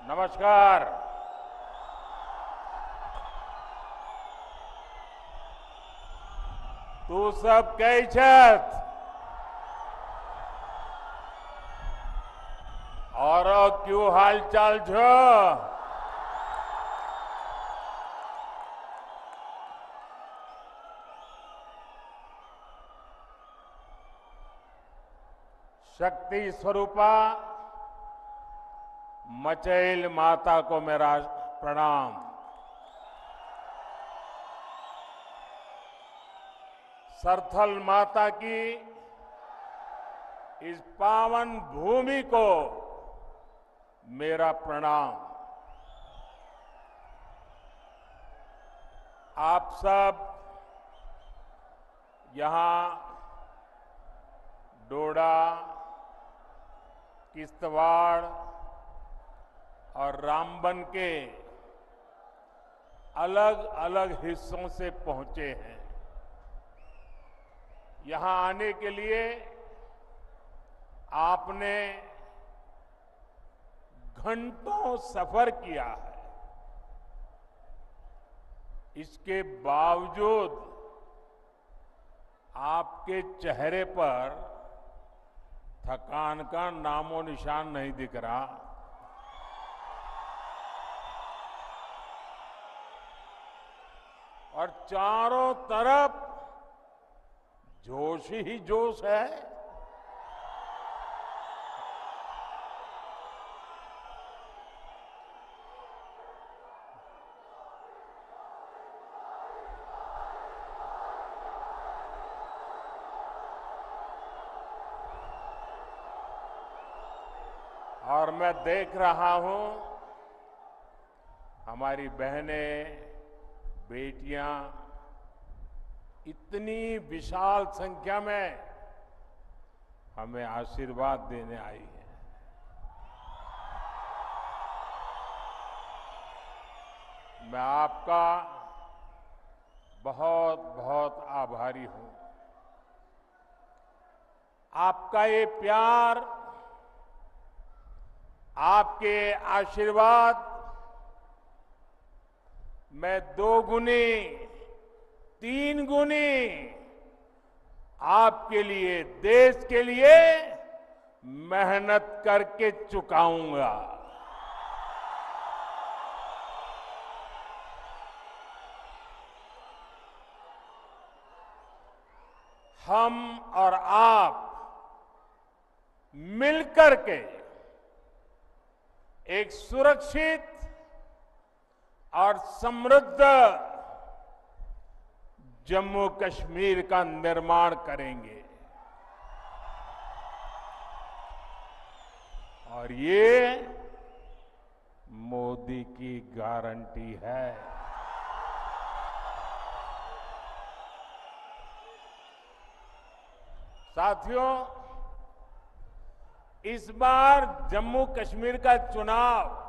नमस्कार। तू सब कैछत और क्यों हालचाल छो? शक्ति स्वरूपा मचैल माता को मेरा प्रणाम। सरथल माता की इस पावन भूमि को मेरा प्रणाम। आप सब यहां डोडा, किश्तवाड़ और रामबन के अलग अलग हिस्सों से पहुंचे हैं। यहां आने के लिए आपने घंटों सफर किया है। इसके बावजूद आपके चेहरे पर थकान का नामो निशान नहीं दिख रहा। और चारों तरफ जोश ही जोश है। और मैं देख रहा हूं हमारी बहनें, बेटियां इतनी विशाल संख्या में हमें आशीर्वाद देने आई हैं। मैं आपका बहुत बहुत आभारी हूं। आपका ये प्यार, आपके आशीर्वाद मैं 2 गुनी 3 गुनी आपके लिए, देश के लिए मेहनत करके चुकाऊंगा। हम और आप मिलकर के एक सुरक्षित और समृद्ध जम्मू कश्मीर का निर्माण करेंगे। और ये मोदी की गारंटी है। साथियों, इस बार जम्मू कश्मीर का चुनाव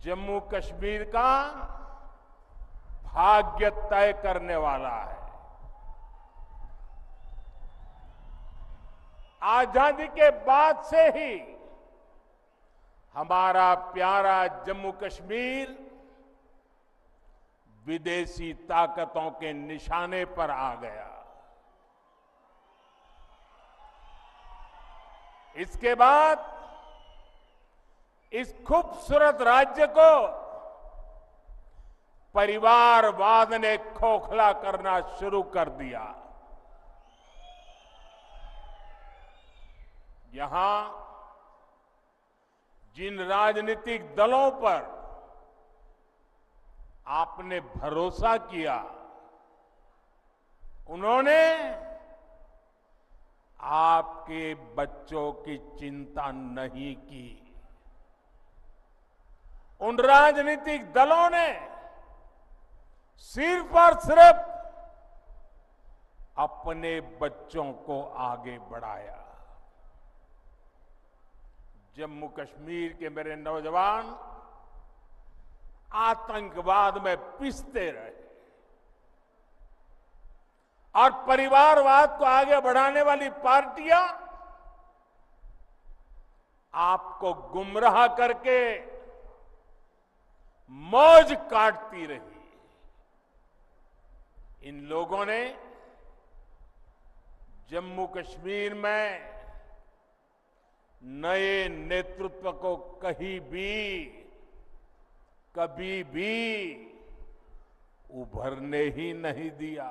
जम्मू कश्मीर का भाग्य तय करने वाला है। आजादी के बाद से ही हमारा प्यारा जम्मू कश्मीर विदेशी ताकतों के निशाने पर आ गया। इसके बाद इस खूबसूरत राज्य को परिवारवाद ने खोखला करना शुरू कर दिया। यहां जिन राजनीतिक दलों पर आपने भरोसा किया, उन्होंने आपके बच्चों की चिंता नहीं की। उन राजनीतिक दलों ने सिर्फ और सिर्फ अपने बच्चों को आगे बढ़ाया। जम्मू कश्मीर के मेरे नौजवान आतंकवाद में पिसते रहे और परिवारवाद को आगे बढ़ाने वाली पार्टियां आपको गुमराह करके मौज काटती रही। इन लोगों ने जम्मू कश्मीर में नए नेतृत्व को कभी भी उभरने ही नहीं दिया।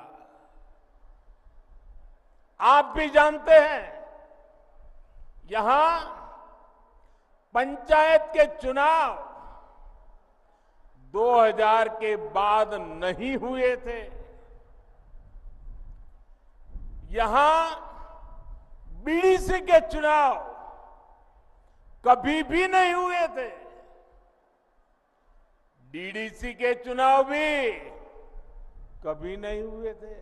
आप भी जानते हैं, यहां पंचायत के चुनाव 2000 के बाद नहीं हुए थे। यहां बीडीसी के चुनाव कभी भी नहीं हुए थे। डीडीसी के चुनाव भी कभी नहीं हुए थे।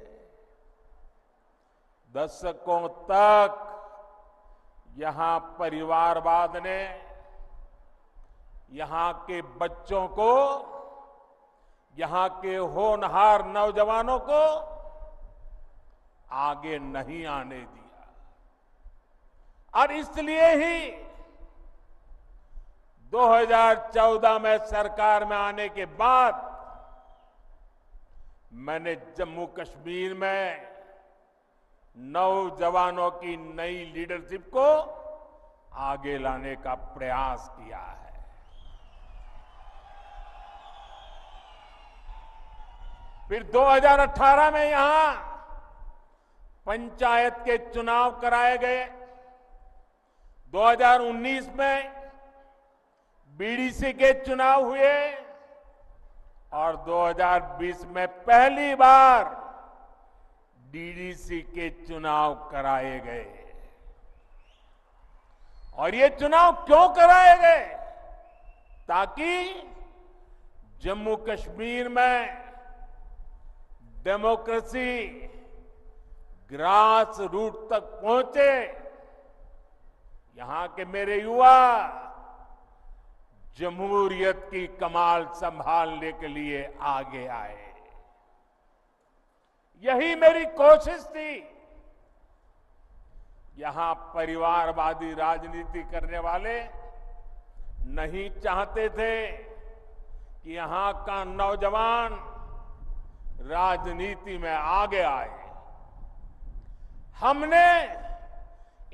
दशकों तक यहां परिवारवाद ने यहां के बच्चों को, यहां के होनहार नौजवानों को आगे नहीं आने दिया। और इसलिए ही 2014 में सरकार में आने के बाद मैंने जम्मू कश्मीर में नौजवानों की नई लीडरशिप को आगे लाने का प्रयास किया है। फिर 2018 में यहां पंचायत के चुनाव कराए गए। 2019 में बीडीसी के चुनाव हुए और 2020 में पहली बार डीडीसी के चुनाव कराए गए। और ये चुनाव क्यों कराए गए? ताकि जम्मू कश्मीर में डेमोक्रेसी ग्रास रूट तक पहुंचे। यहां के मेरे युवा जमहूरियत की कमान संभालने के लिए आगे आए। यही मेरी कोशिश थी। यहां परिवारवादी राजनीति करने वाले नहीं चाहते थे कि यहां का नौजवान राजनीति में आगे आए। हमने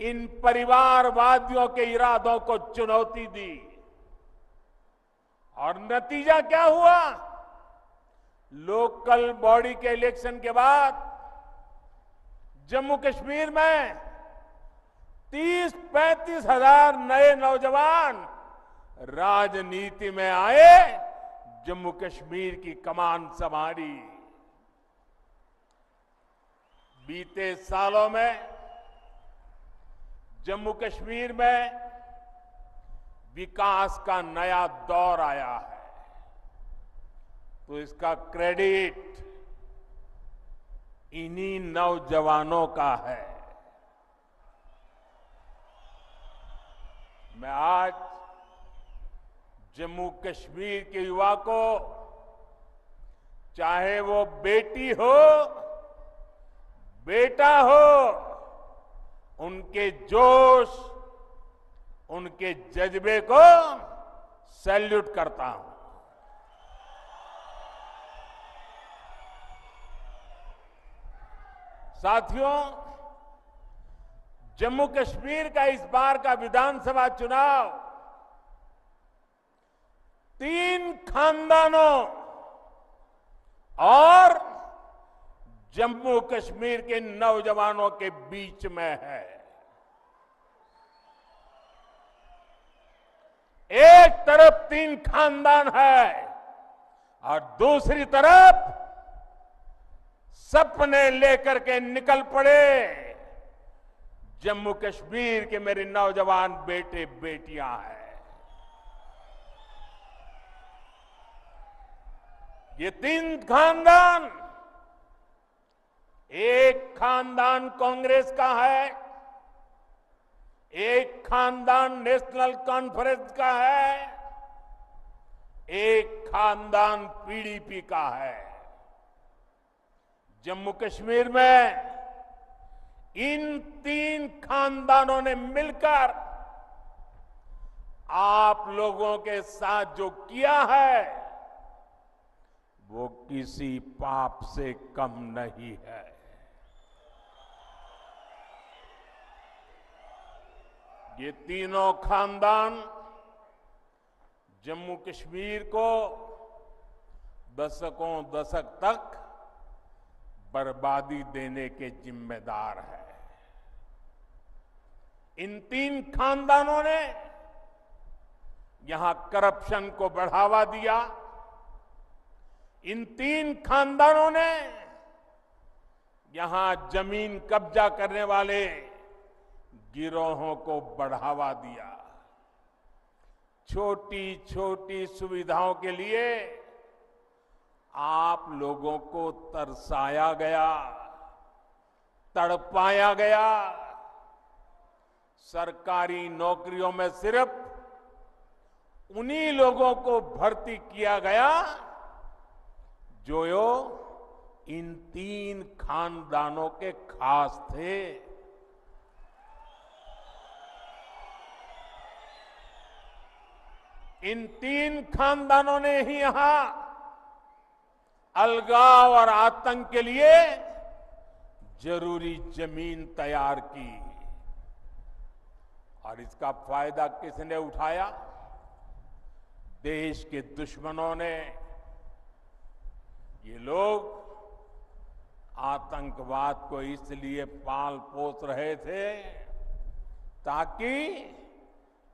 इन परिवारवादियों के इरादों को चुनौती दी और नतीजा क्या हुआ? लोकल बॉडी के इलेक्शन के बाद जम्मू कश्मीर में 30-35 हजार नए नौजवान राजनीति में आए, जम्मू कश्मीर की कमान संभाली। बीते सालों में जम्मू कश्मीर में विकास का नया दौर आया है, तो इसका क्रेडिट इन्हीं नौजवानों का है। मैं आज जम्मू कश्मीर के युवा को, चाहे वो बेटी हो बेटा हो, उनके जोश, उनके जज्बे को सैल्यूट करता हूं। साथियों, जम्मू कश्मीर का इस बार का विधानसभा चुनाव 3 खानदानों और जम्मू कश्मीर के नौजवानों के बीच में है। एक तरफ 3 खानदान है और दूसरी तरफ सपने लेकर के निकल पड़े जम्मू कश्मीर के मेरे नौजवान बेटे बेटियां हैं। ये 3 खानदान, एक खानदान कांग्रेस का है, एक खानदान नेशनल कॉन्फ्रेंस का है, एक खानदान पीडीपी का है। जम्मू कश्मीर में इन 3 खानदानों ने मिलकर आप लोगों के साथ जो किया है वो किसी पाप से कम नहीं है। ये तीनों खानदान जम्मू कश्मीर को दशकों दशक तक बर्बादी देने के जिम्मेदार है। इन तीन खानदानों ने यहां करप्शन को बढ़ावा दिया। इन तीन खानदानों ने यहां जमीन कब्जा करने वाले गिरोहों को बढ़ावा दिया। छोटी छोटी सुविधाओं के लिए आप लोगों को तरसाया गया, तड़पाया गया। सरकारी नौकरियों में सिर्फ उन्हीं लोगों को भर्ती किया गया जो इन तीन खानदानों के खास थे। इन तीन खानदानों ने ही यहां अलगाव और आतंक के लिए जरूरी जमीन तैयार की। और इसका फायदा किसने उठाया? देश के दुश्मनों ने। ये लोग आतंकवाद को इसलिए पाल पोस रहे थे ताकि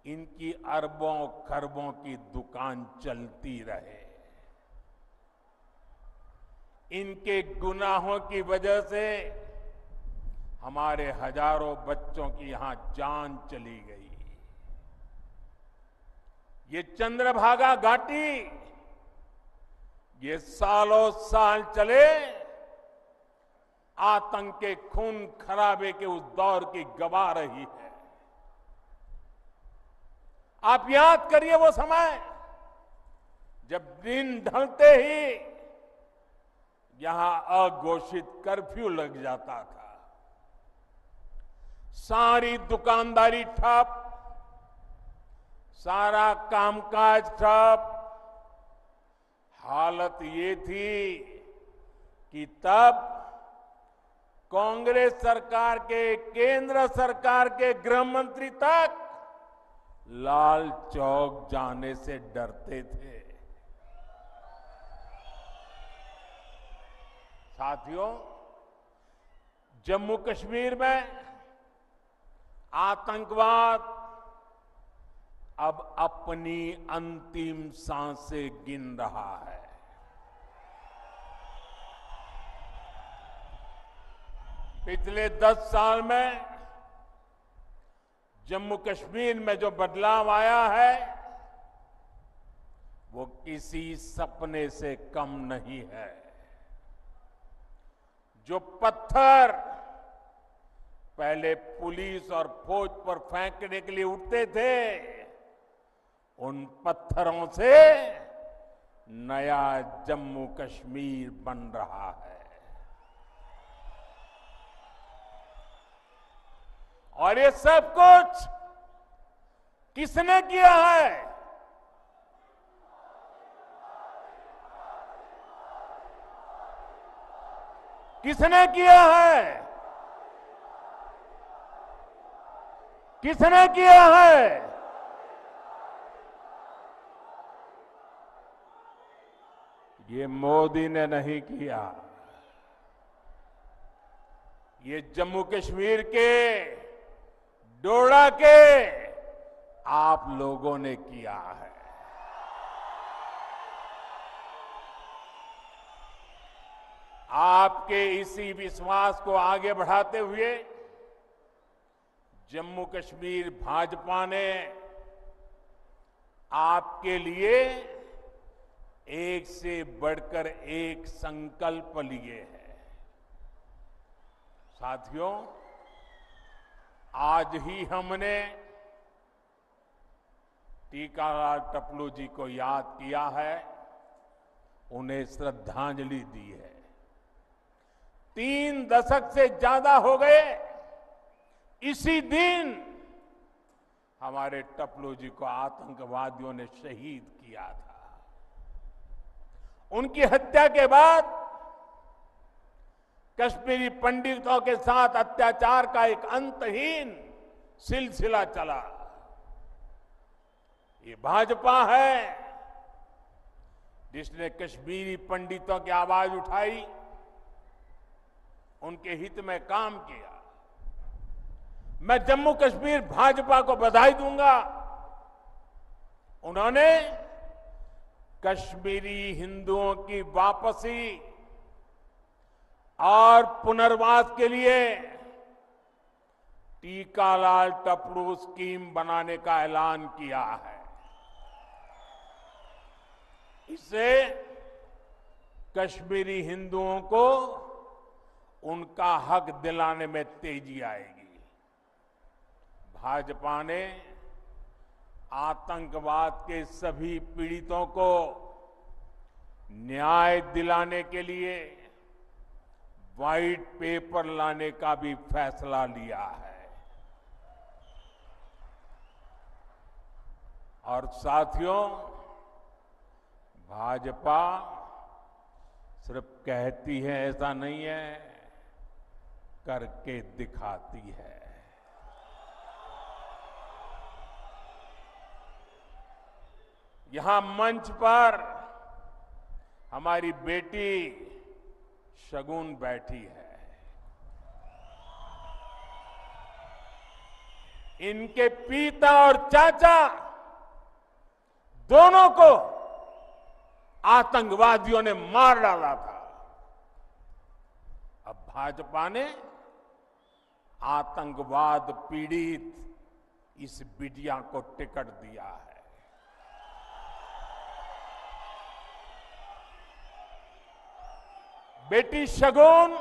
इनकी अरबों खरबों की दुकान चलती रहे। इनके गुनाहों की वजह से हमारे हजारों बच्चों की यहां जान चली गई। ये चंद्रभागा घाटी ये सालों साल चले आतंक के खून खराबे के उस दौर की गवाह रही है। आप याद करिए वो समय जब दिन ढलते ही यहां अघोषित कर्फ्यू लग जाता था। सारी दुकानदारी ठप, सारा कामकाज ठप। हालत ये थी कि तब कांग्रेस सरकार के, केंद्र सरकार के गृह मंत्री तक लाल चौक जाने से डरते थे। साथियों, जम्मू कश्मीर में आतंकवाद अब अपनी अंतिम सांसें गिन रहा है। पिछले 10 साल में जम्मू कश्मीर में जो बदलाव आया है वो किसी सपने से कम नहीं है। जो पत्थर पहले पुलिस और फौज पर फेंकने के लिए उठते थे, उन पत्थरों से नया जम्मू कश्मीर बन रहा है। और ये सब कुछ किसने किया है? किसने किया है? किसने किया है? ये मोदी ने नहीं किया। ये जम्मू कश्मीर के डोडा के आप लोगों ने किया है। आपके इसी विश्वास को आगे बढ़ाते हुए जम्मू कश्मीर भाजपा ने आपके लिए एक से बढ़कर एक संकल्प लिए हैं। साथियों, आज ही हमने टीकालाल टपलू जी को याद किया है, उन्हें श्रद्धांजलि दी है। 3 दशक से ज्यादा हो गए इसी दिन हमारे टपलू जी को आतंकवादियों ने शहीद किया था। उनकी हत्या के बाद कश्मीरी पंडितों के साथ अत्याचार का एक अंतहीन सिलसिला चला। ये भाजपा है जिसने कश्मीरी पंडितों की आवाज उठाई, उनके हित में काम किया। मैं जम्मू कश्मीर भाजपा को बधाई दूंगा। उन्होंने कश्मीरी हिंदुओं की वापसी और पुनर्वास के लिए टीकालाल टपलू स्कीम बनाने का ऐलान किया है। इससे कश्मीरी हिंदुओं को उनका हक दिलाने में तेजी आएगी। भाजपा ने आतंकवाद के सभी पीड़ितों को न्याय दिलाने के लिए व्हाइट पेपर लाने का भी फैसला लिया है। और साथियों, भाजपा सिर्फ कहती है ऐसा नहीं है, करके दिखाती है। यहां मंच पर हमारी बेटी शगुन बैठी है। इनके पिता और चाचा दोनों को आतंकवादियों ने मार डाला था। अब भाजपा ने आतंकवाद पीड़ित इस बिटिया को टिकट दिया है। बेटी शगुन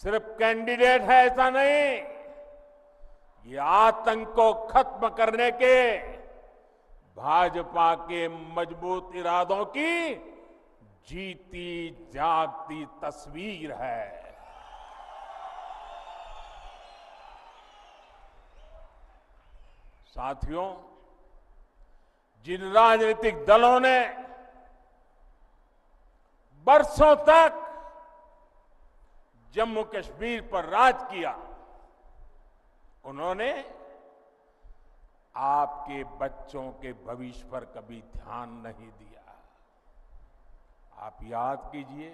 सिर्फ कैंडिडेट है ऐसा नहीं, ये आतंक को खत्म करने के भाजपा के मजबूत इरादों की जीती जागती तस्वीर है। साथियों, जिन राजनीतिक दलों ने बरसों तक जम्मू कश्मीर पर राज किया, उन्होंने आपके बच्चों के भविष्य पर कभी ध्यान नहीं दिया। आप याद कीजिए,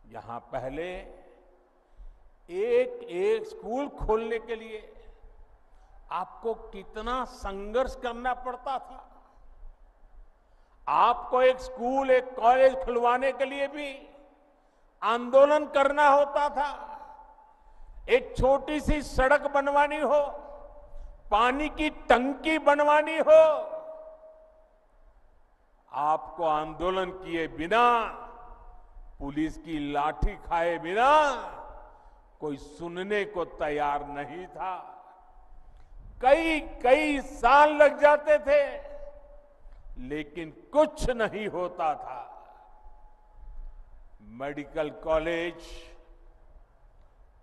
यहां पहले एक एक स्कूल खोलने के लिए आपको कितना संघर्ष करना पड़ता था। आपको एक स्कूल, एक कॉलेज खुलवाने के लिए भी आंदोलन करना होता था। एक छोटी सी सड़क बनवानी हो, पानी की टंकी बनवानी हो, आपको आंदोलन किए बिना, पुलिस की लाठी खाए बिना कोई सुनने को तैयार नहीं था। कई कई साल लग जाते थे, लेकिन कुछ नहीं होता था। मेडिकल कॉलेज,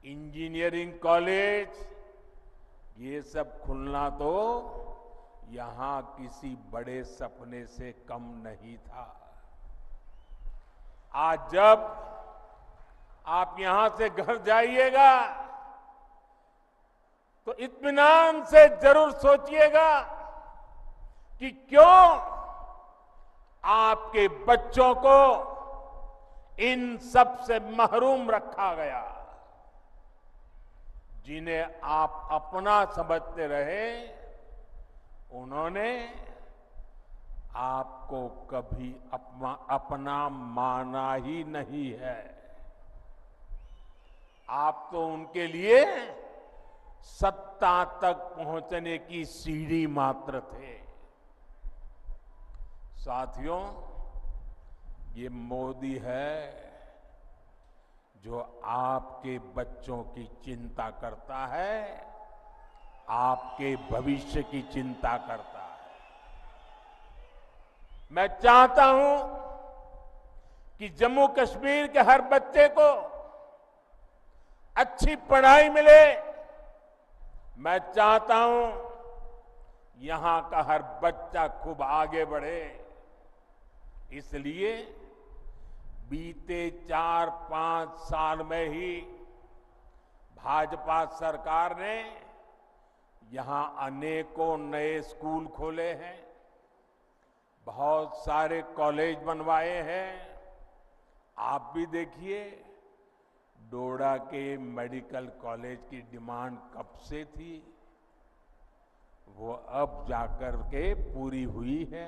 इंजीनियरिंग कॉलेज, ये सब खुलना तो यहां किसी बड़े सपने से कम नहीं था। आज जब आप यहां से घर जाइएगा तो इत्मीनान से जरूर सोचिएगा कि क्यों आपके बच्चों को इन सब से महरूम रखा गया। जिन्हें आप अपना समझते रहे, उन्होंने आपको कभी अपना माना ही नहीं है। आप तो उनके लिए सत्ता तक पहुंचने की सीढ़ी मात्र थे। साथियों, ये मोदी है जो आपके बच्चों की चिंता करता है, आपके भविष्य की चिंता करता है। मैं चाहता हूं कि जम्मू कश्मीर के हर बच्चे को अच्छी पढ़ाई मिले। मैं चाहता हूं यहां का हर बच्चा खूब आगे बढ़े। इसलिए बीते 4-5 साल में ही भाजपा सरकार ने यहां अनेकों नए स्कूल खोले हैं, बहुत सारे कॉलेज बनवाए हैं। आप भी देखिए, डोडा के मेडिकल कॉलेज की डिमांड कब से थी, वो अब जाकर के पूरी हुई है।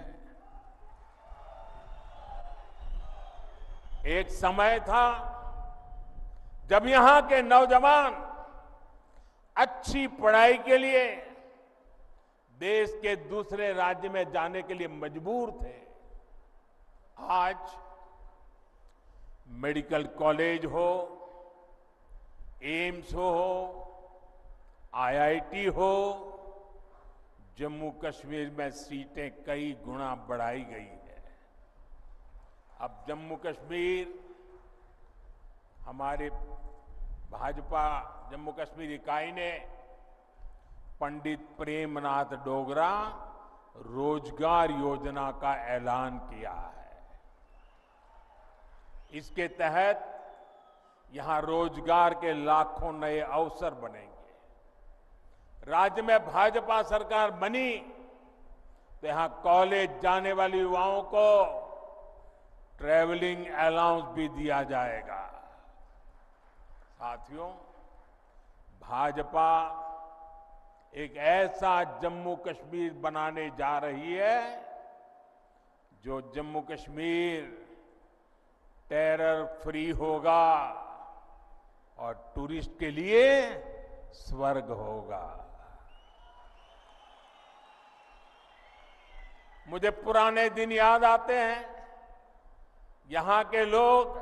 एक समय था जब यहां के नौजवान अच्छी पढ़ाई के लिए देश के दूसरे राज्य में जाने के लिए मजबूर थे। आज मेडिकल कॉलेज हो, एम्स हो, आईआईटी हो, जम्मू कश्मीर में सीटें कई गुना बढ़ाई गई है। अब जम्मू कश्मीर, हमारे भाजपा जम्मू कश्मीर इकाई ने पंडित प्रेमनाथ डोगरा रोजगार योजना का ऐलान किया है। इसके तहत यहां रोजगार के लाखों नए अवसर बनेंगे। राज्य में भाजपा सरकार बनी तो यहां कॉलेज जाने वाले युवाओं को ट्रैवलिंग अलाउंस भी दिया जाएगा। साथियों, भाजपा एक ऐसा जम्मू कश्मीर बनाने जा रही है जो जम्मू कश्मीर टेरर फ्री होगा और टूरिस्ट के लिए स्वर्ग होगा। मुझे पुराने दिन याद आते हैं। यहां के लोग,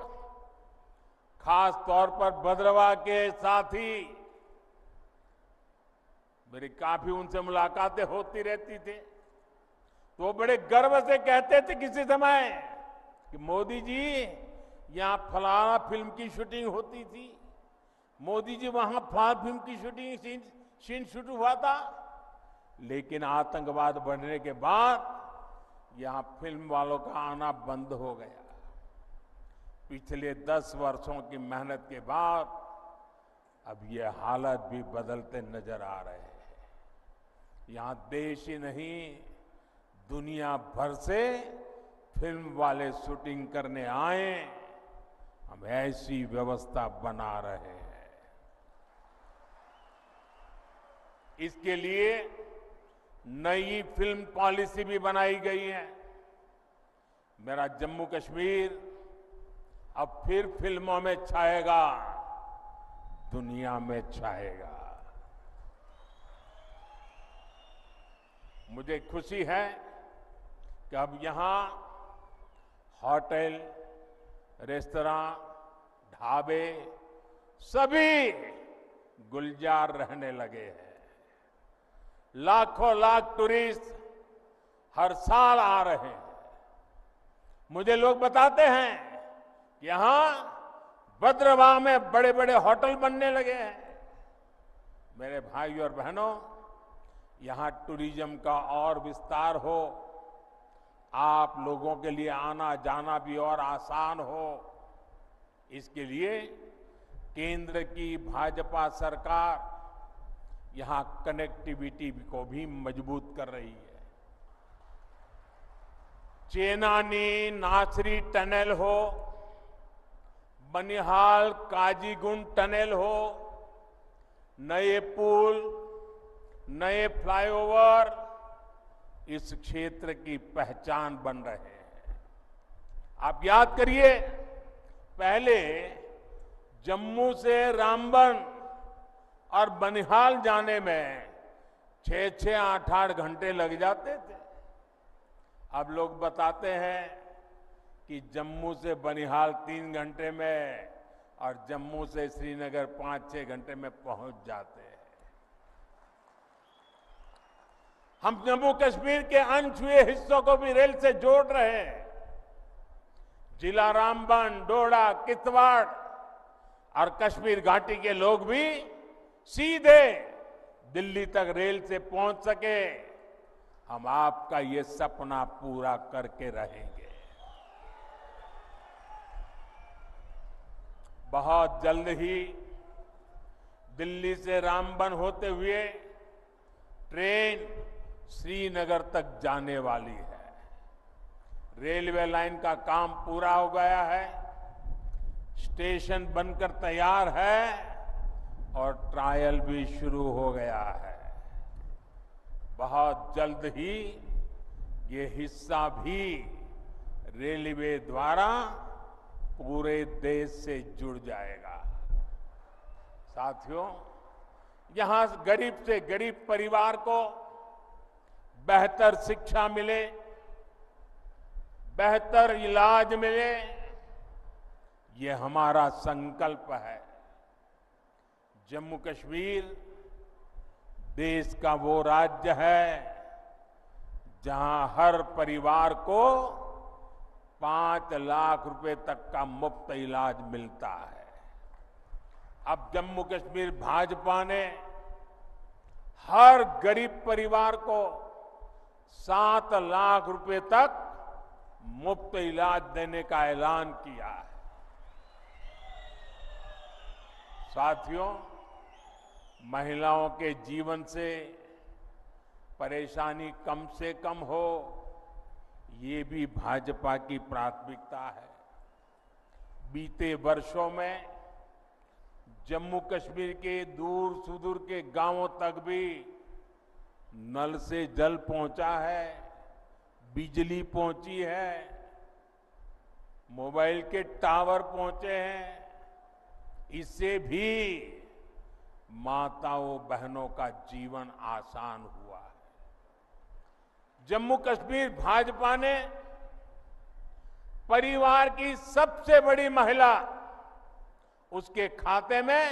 खास तौर पर भद्रवाह के साथी, मेरी काफी उनसे मुलाकातें होती रहती थी, तो वो बड़े गर्व से कहते थे किसी समय कि मोदी जी, यहां फलाना फिल्म की शूटिंग होती थी, मोदी जी वहां फलाना फिल्म की शूटिंग सीन शूट हुआ था। लेकिन आतंकवाद बढ़ने के बाद यहां फिल्म वालों का आना बंद हो गया। पिछले 10 वर्षों की मेहनत के बाद अब ये हालत भी बदलते नजर आ रहे हैं। यहां देश ही नहीं, दुनिया भर से फिल्म वाले शूटिंग करने आए। हम ऐसी व्यवस्था बना रहे हैं। इसके लिए नई फिल्म पॉलिसी भी बनाई गई है। मेरा जम्मू कश्मीर अब फिर फिल्मों में छाएगा, दुनिया में छाएगा। मुझे खुशी है कि अब यहां होटल, रेस्तरां, ढाबे सभी गुलजार रहने लगे हैं। लाखों लाख टूरिस्ट हर साल आ रहे हैं। मुझे लोग बताते हैं यहां भद्रवाह में बड़े बड़े होटल बनने लगे हैं। मेरे भाई और बहनों, यहां टूरिज्म का और विस्तार हो, आप लोगों के लिए आना जाना भी और आसान हो, इसके लिए केंद्र की भाजपा सरकार यहां कनेक्टिविटी को भी मजबूत कर रही है। चेनानी नासरी टनल हो, बनिहाल काजीगुंड टनल हो, नए पुल, नए फ्लाईओवर इस क्षेत्र की पहचान बन रहे हैं। आप याद करिए, पहले जम्मू से रामबन और बनिहाल जाने में 6-6, 8-8 घंटे लग जाते थे। अब लोग बताते हैं कि जम्मू से बनिहाल 3 घंटे में और जम्मू से श्रीनगर 5-6 घंटे में पहुंच जाते हैं। हम जम्मू कश्मीर के अनछुए हिस्सों को भी रेल से जोड़ रहे हैं। जिला रामबन, डोडा, किश्तवाड़ और कश्मीर घाटी के लोग भी सीधे दिल्ली तक रेल से पहुंच सके, हम आपका ये सपना पूरा करके रहेंगे। बहुत जल्द ही दिल्ली से रामबन होते हुए ट्रेन श्रीनगर तक जाने वाली है। रेलवे लाइन का काम पूरा हो गया है, स्टेशन बनकर तैयार है और ट्रायल भी शुरू हो गया है। बहुत जल्द ही ये हिस्सा भी रेलवे द्वारा पूरे देश से जुड़ जाएगा। साथियों, यहां गरीब से गरीब परिवार को बेहतर शिक्षा मिले, बेहतर इलाज मिले, ये हमारा संकल्प है। जम्मू कश्मीर देश का वो राज्य है जहां हर परिवार को 5 लाख रुपए तक का मुफ्त इलाज मिलता है। अब जम्मू कश्मीर भाजपा ने हर गरीब परिवार को 7 लाख रुपए तक मुफ्त इलाज देने का ऐलान किया है। साथियों, महिलाओं के जीवन से परेशानी कम से कम हो, ये भी भाजपा की प्राथमिकता है। बीते वर्षों में जम्मू कश्मीर के दूर सुदूर के गांवों तक भी नल से जल पहुंचा है, बिजली पहुंची है, मोबाइल के टावर पहुंचे हैं। इससे भी माताओं बहनों का जीवन आसान हुआ है। जम्मू कश्मीर भाजपा ने परिवार की सबसे बड़ी महिला, उसके खाते में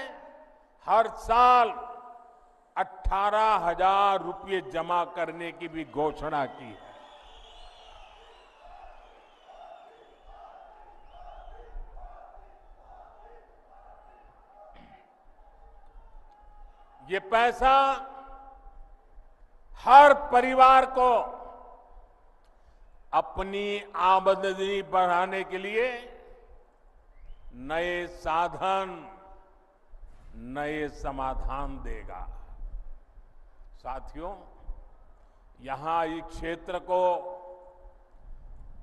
हर साल 18,000 रुपये जमा करने की भी घोषणा की है। ये पैसा हर परिवार को अपनी आमदनी बढ़ाने के लिए नए साधन, नए समाधान देगा। साथियों, यहां इस क्षेत्र को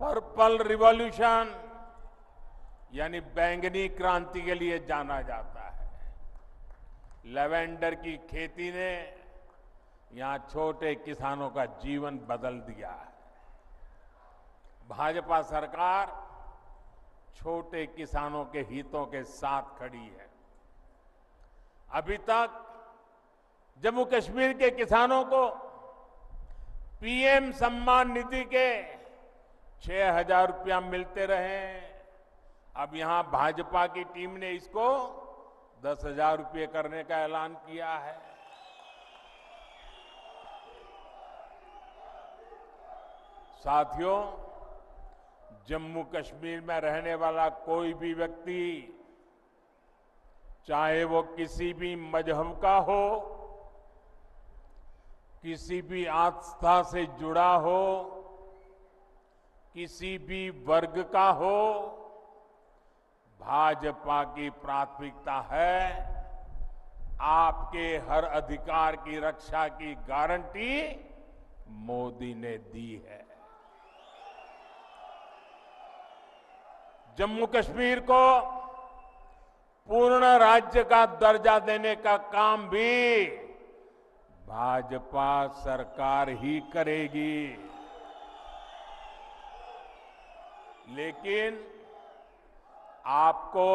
पर्पल रिवॉल्यूशन यानी बैंगनी क्रांति के लिए जाना जाता है। लेवेंडर की खेती ने यहां छोटे किसानों का जीवन बदल दिया है। भाजपा सरकार छोटे किसानों के हितों के साथ खड़ी है। अभी तक जम्मू कश्मीर के किसानों को पीएम सम्मान निधि के 6,000 रुपया मिलते रहे। अब यहां भाजपा की टीम ने इसको 10,000 रुपये करने का ऐलान किया है। साथियों, जम्मू कश्मीर में रहने वाला कोई भी व्यक्ति, चाहे वो किसी भी मजहब का हो, किसी भी आस्था से जुड़ा हो, किसी भी वर्ग का हो, भाजपा की प्राथमिकता है आपके हर अधिकार की रक्षा की गारंटी मोदी ने दी है। जम्मू कश्मीर को पूर्ण राज्य का दर्जा देने का काम भी भाजपा सरकार ही करेगी। लेकिन आपको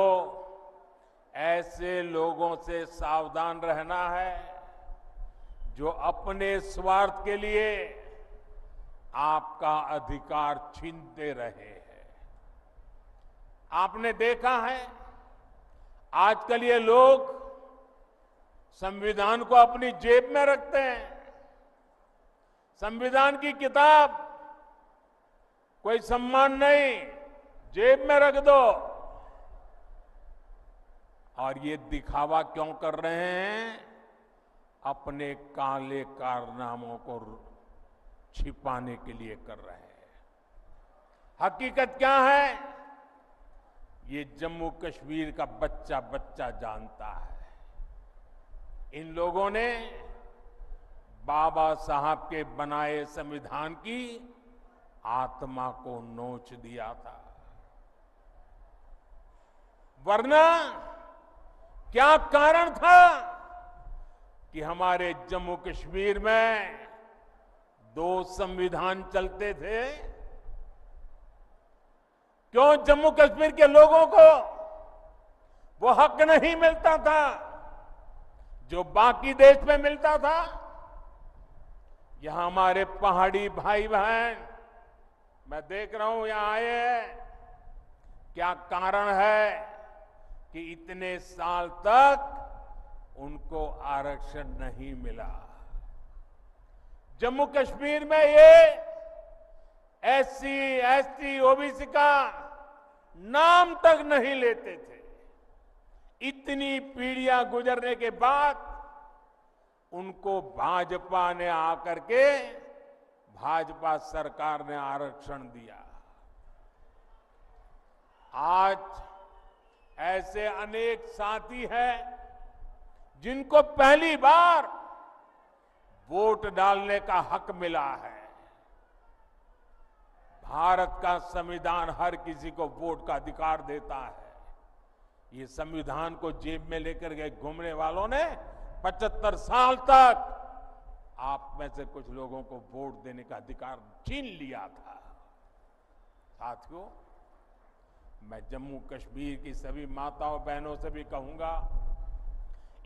ऐसे लोगों से सावधान रहना है जो अपने स्वार्थ के लिए आपका अधिकार छीनते रहे हैं। आपने देखा है आजकल ये लोग संविधान को अपनी जेब में रखते हैं। संविधान की किताब कोई सम्मान नहीं, जेब में रख दो। और ये दिखावा क्यों कर रहे हैं अपने काले कारनामों को छिपाने के लिए कर रहे हैं। हकीकत क्या है, ये जम्मू कश्मीर का बच्चा बच्चा जानता है। इन लोगों ने बाबा साहब के बनाए संविधान की आत्मा को नोच दिया था। वरना क्या कारण था कि हमारे जम्मू कश्मीर में 2 संविधान चलते थे? क्यों जम्मू कश्मीर के लोगों को वो हक नहीं मिलता था जो बाकी देश में मिलता था? यहां हमारे पहाड़ी भाई बहन, मैं देख रहा हूं यहां आए हैं, क्या कारण है कि इतने साल तक उनको आरक्षण नहीं मिला? जम्मू कश्मीर में ये एससी, एसटी, ओबीसी का नाम तक नहीं लेते थे। इतनी पीढ़ियां गुजरने के बाद उनको भाजपा ने आकर के, भाजपा सरकार ने आरक्षण दिया। आज ऐसे अनेक साथी हैं जिनको पहली बार वोट डालने का हक मिला है। भारत का संविधान हर किसी को वोट का अधिकार देता है। ये संविधान को जेब में लेकर के घूमने वालों ने 75 साल तक आप में से कुछ लोगों को वोट देने का अधिकार छीन लिया था। साथियों, मैं जम्मू कश्मीर की सभी माताओं बहनों से भी कहूंगा,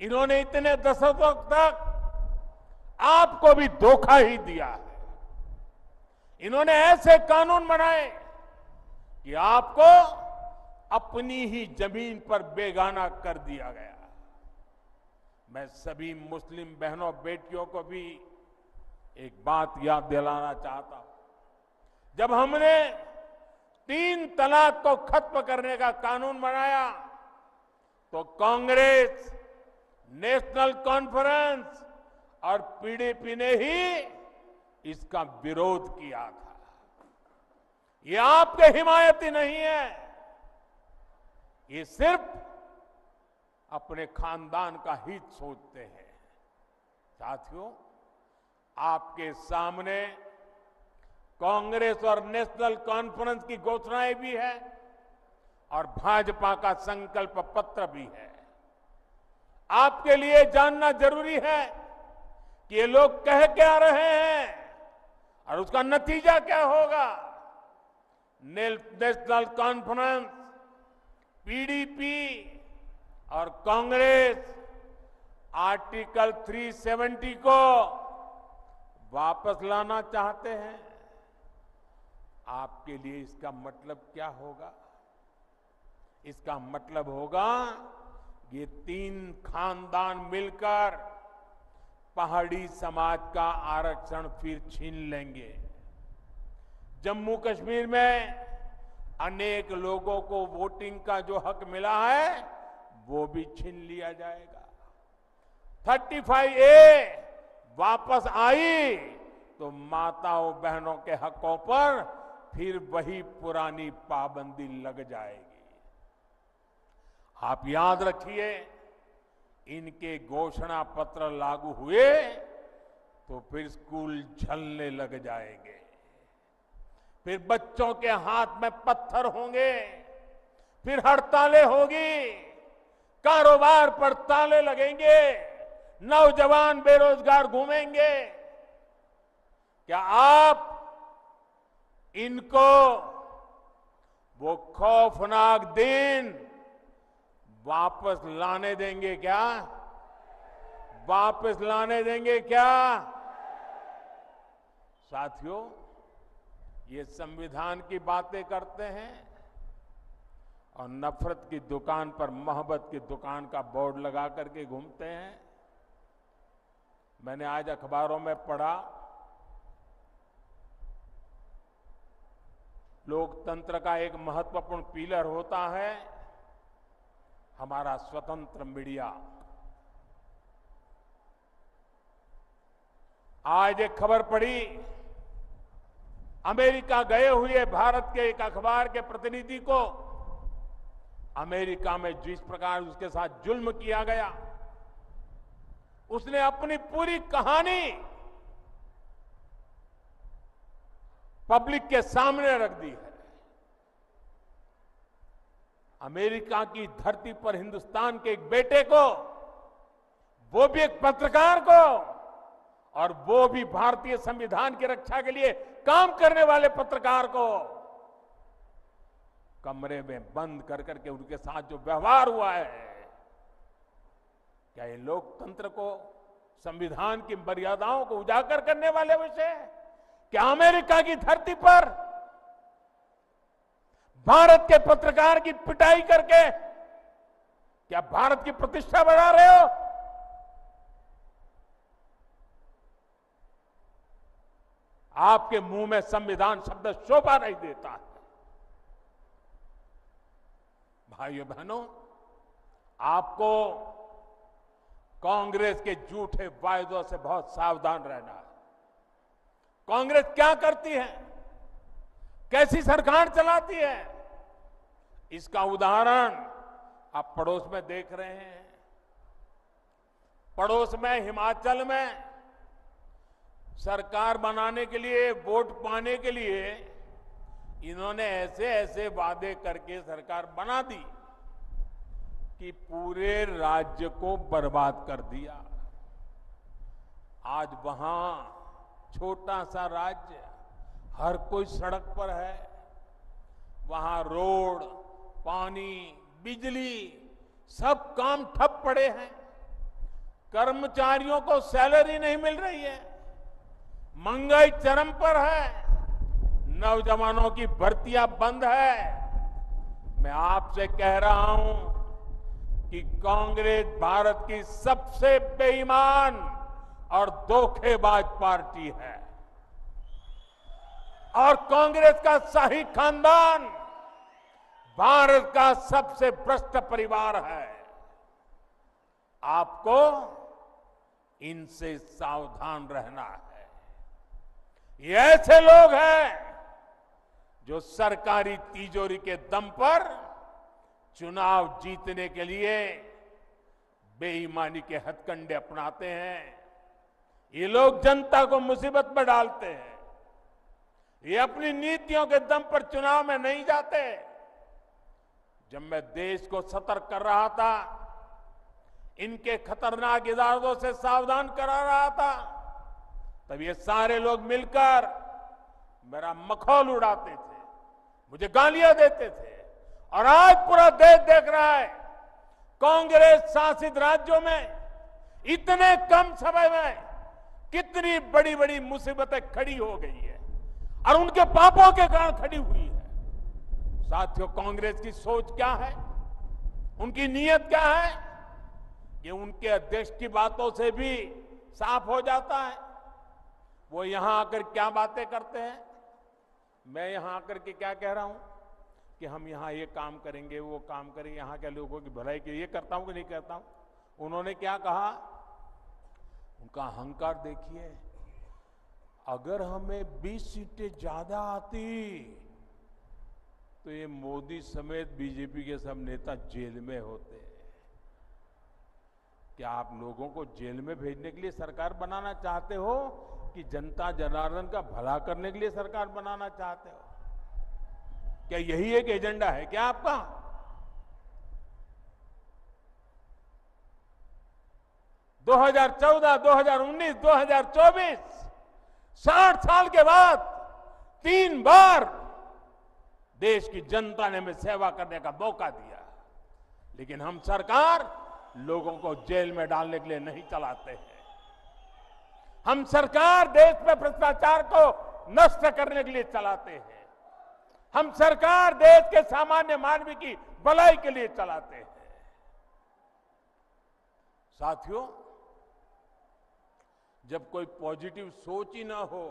इन्होंने इतने दशकों तक आपको भी धोखा ही दिया है। इन्होंने ऐसे कानून बनाए कि आपको अपनी ही जमीन पर बेगाना कर दिया गया। मैं सभी मुस्लिम बहनों बेटियों को भी एक बात याद दिलाना चाहता हूं। जब हमने 3 तलाक को खत्म करने का कानून बनाया तो कांग्रेस, नेशनल कॉन्फ्रेंस और पीडीपी ने ही इसका विरोध किया था। ये आपके हिमायती नहीं है, ये सिर्फ अपने खानदान का हित सोचते हैं। साथियों, आपके सामने कांग्रेस और नेशनल कॉन्फ्रेंस की घोषणाएं भी है और भाजपा का संकल्प पत्र भी है। आपके लिए जानना जरूरी है कि ये लोग कह क्या रहे हैं और उसका नतीजा क्या होगा। नेशनल कॉन्फ्रेंस, पीडीपी और कांग्रेस आर्टिकल 370 को वापस लाना चाहते हैं। आपके लिए इसका मतलब क्या होगा? इसका मतलब होगा ये 3 खानदान मिलकर पहाड़ी समाज का आरक्षण फिर छीन लेंगे। जम्मू कश्मीर में अनेक लोगों को वोटिंग का जो हक मिला है वो भी छीन लिया जाएगा। 35A वापस आई तो माताओं बहनों के हकों पर फिर वही पुरानी पाबंदी लग जाएगी। आप याद रखिए, इनके घोषणा पत्र लागू हुए तो फिर स्कूल जलने लग जाएंगे, फिर बच्चों के हाथ में पत्थर होंगे, फिर हड़तालें होगी, कारोबार पर ताले लगेंगे, नौजवान बेरोजगार घूमेंगे। क्या आप इनको वो खौफनाक दिन वापस लाने देंगे क्या? वापस लाने देंगे क्या? साथियों, ये संविधान की बातें करते हैं और नफरत की दुकान पर मोहब्बत की दुकान का बोर्ड लगा करके घूमते हैं। मैंने आज अखबारों में पढ़ा, लोकतंत्र का एक महत्वपूर्ण पिलर होता है हमारा स्वतंत्र मीडिया। आज एक खबर पड़ी, अमेरिका गए हुए भारत के एक अखबार के प्रतिनिधि को अमेरिका में जिस प्रकार उसके साथ जुल्म किया गया, उसने अपनी पूरी कहानी पब्लिक के सामने रख दी है। अमेरिका की धरती पर हिंदुस्तान के एक बेटे को, वो भी एक पत्रकार को, और वो भी भारतीय संविधान की रक्षा के लिए काम करने वाले पत्रकार को कमरे में बंद कर करके उनके साथ जो व्यवहार हुआ है, क्या ये लोकतंत्र को, संविधान की मर्यादाओं को उजागर करने वाले विषय? क्या अमेरिका की धरती पर भारत के पत्रकार की पिटाई करके क्या भारत की प्रतिष्ठा बढ़ा रहे हो? आपके मुंह में संविधान शब्द शोभा नहीं देता है। भाइयों बहनों, आपको कांग्रेस के झूठे वायदों से बहुत सावधान रहना है। कांग्रेस क्या करती है, कैसी सरकार चलाती है, इसका उदाहरण आप पड़ोस में देख रहे हैं। पड़ोस में हिमाचल में सरकार बनाने के लिए, वोट पाने के लिए इन्होंने ऐसे ऐसे वादे करके सरकार बना दी कि पूरे राज्य को बर्बाद कर दिया। आज वहां छोटा सा राज्य, हर कोई सड़क पर है, वहां रोड, पानी, बिजली, सब काम ठप पड़े हैं। कर्मचारियों को सैलरी नहीं मिल रही है, महंगाई चरम पर है, नौजवानों की भर्तियां बंद है। मैं आपसे कह रहा हूं कि कांग्रेस भारत की सबसे बेईमान और धोखेबाज पार्टी है, और कांग्रेस का शाही खानदान भारत का सबसे भ्रष्ट परिवार है। आपको इनसे सावधान रहना है। ये ऐसे लोग हैं जो सरकारी तिजोरी के दम पर चुनाव जीतने के लिए बेईमानी के हथकंडे अपनाते हैं। ये लोग जनता को मुसीबत में डालते हैं। ये अपनी नीतियों के दम पर चुनाव में नहीं जाते। जब मैं देश को सतर्क कर रहा था, इनके खतरनाक इरादों से सावधान करा रहा था, तब ये सारे लोग मिलकर मेरा मखौल उड़ाते थे, मुझे गालियां देते थे। और आज पूरा देश देख रहा है, कांग्रेस शासित राज्यों में इतने कम समय में कितनी बड़ी बड़ी मुसीबतें खड़ी हो गई है, और उनके पापों के कारण खड़ी हुई है। साथियों, कांग्रेस की सोच क्या है, उनकी नीयत क्या है, ये उनके अध्यक्ष की बातों से भी साफ हो जाता है। वो यहां आकर क्या बातें करते हैं, मैं यहां आकर के क्या कह रहा हूं कि हम यहां ये काम करेंगे, वो काम करेंगे, यहां के लोगों की भलाई के लिए करता हूं कि नहीं करता हूं। उन्होंने क्या कहा, उनका अहंकार देखिए, अगर हमें 20 सीटें ज्यादा आती तो ये मोदी समेत बीजेपी के सब नेता जेल में होते। क्या आप लोगों को जेल में भेजने के लिए सरकार बनाना चाहते हो कि जनता जनार्दन का भला करने के लिए सरकार बनाना चाहते हो? क्या यही एक एजेंडा है क्या आपका? दो 2014, 2019, 2024 60 साल के बाद 3 बार देश की जनता ने हमें सेवा करने का मौका दिया, लेकिन हम सरकार लोगों को जेल में डालने के लिए नहीं चलाते हैं। हम सरकार देश में भ्रष्टाचार को नष्ट करने के लिए चलाते हैं। हम सरकार देश के सामान्य मानवी की भलाई के लिए चलाते हैं। साथियों, जब कोई पॉजिटिव सोच ही ना हो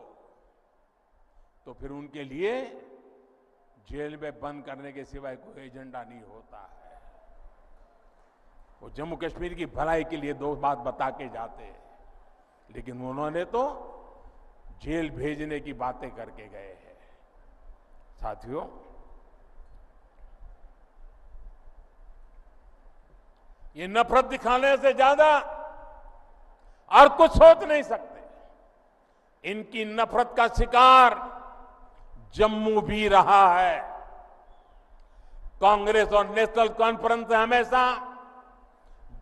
तो फिर उनके लिए जेल में बंद करने के सिवाय कोई एजेंडा नहीं होता है। वो जम्मू कश्मीर की भलाई के लिए 2 बात बता के जाते हैं, लेकिन उन्होंने तो जेल भेजने की बातें करके गए हैं। साथियों, ये नफरत दिखाने से ज्यादा और कुछ सोच नहीं सकते। इनकी नफरत का शिकार जम्मू भी रहा है। कांग्रेस और नेशनल कॉन्फ्रेंस ने हमेशा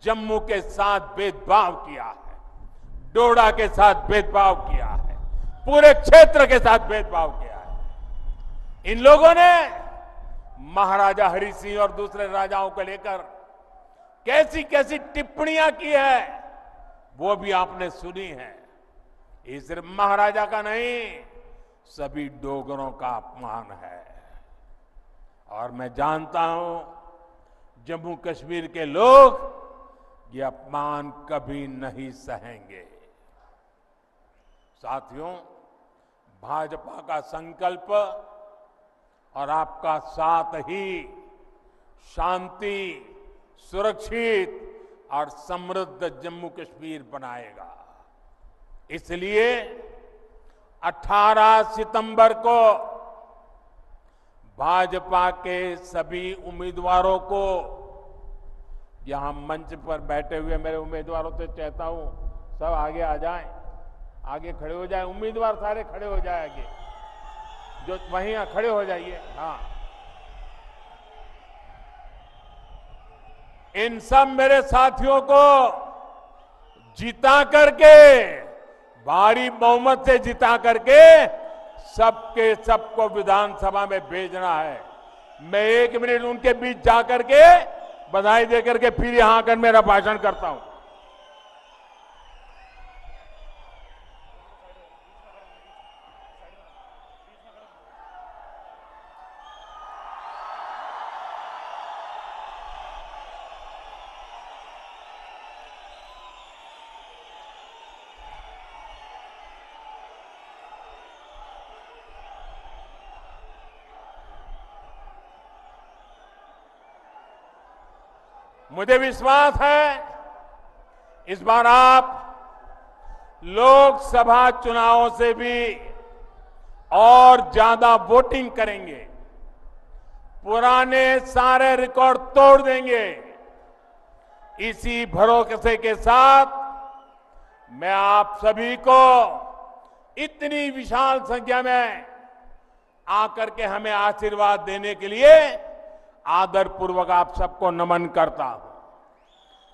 जम्मू के साथ भेदभाव किया है, डोडा के साथ भेदभाव किया है, पूरे क्षेत्र के साथ भेदभाव किया है। इन लोगों ने महाराजा हरि सिंह और दूसरे राजाओं को लेकर कैसी कैसी टिप्पणियां की है, वो भी आपने सुनी है। ये सिर्फ महाराजा का नहीं, सभी डोगरों का अपमान है। और मैं जानता हूं जम्मू कश्मीर के लोग ये अपमान कभी नहीं सहेंगे। साथियों, भाजपा का संकल्प और आपका साथ ही शांति, सुरक्षित और समृद्ध जम्मू कश्मीर बनाएगा। इसलिए 18 सितंबर को भाजपा के सभी उम्मीदवारों को, यहां मंच पर बैठे हुए मेरे उम्मीदवारों से चाहता हूं सब आगे आ जाएं, आगे खड़े हो जाएं। उम्मीदवार सारे खड़े हो जाएं आगे, जो वहीं खड़े हो जाइए। हाँ, इन सब मेरे साथियों को जिता करके, भारी बहुमत से जिता करके सबके सबको विधानसभा में भेजना है। मैं 1 मिनट उनके बीच जाकर के बधाई देकर के फिर यहां आकर मेरा भाषण करता हूं। मुझे विश्वास है इस बार आप लोकसभा चुनावों से भी और ज्यादा वोटिंग करेंगे, पुराने सारे रिकॉर्ड तोड़ देंगे। इसी भरोसे के साथ मैं आप सभी को इतनी विशाल संख्या में आकर के हमें आशीर्वाद देने के लिए आदर पूर्वक आप सबको नमन करता हूं।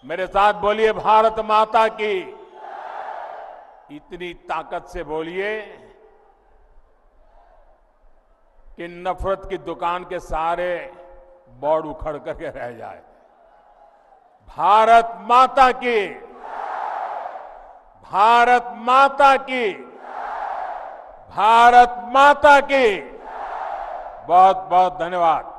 मेरे साथ बोलिए, भारत माता की। इतनी ताकत से बोलिए कि नफरत की दुकान के सारे बोर्ड उखड़ करके रह जाए। भारत माता की, भारत माता की, भारत माता की। बहुत बहुत धन्यवाद।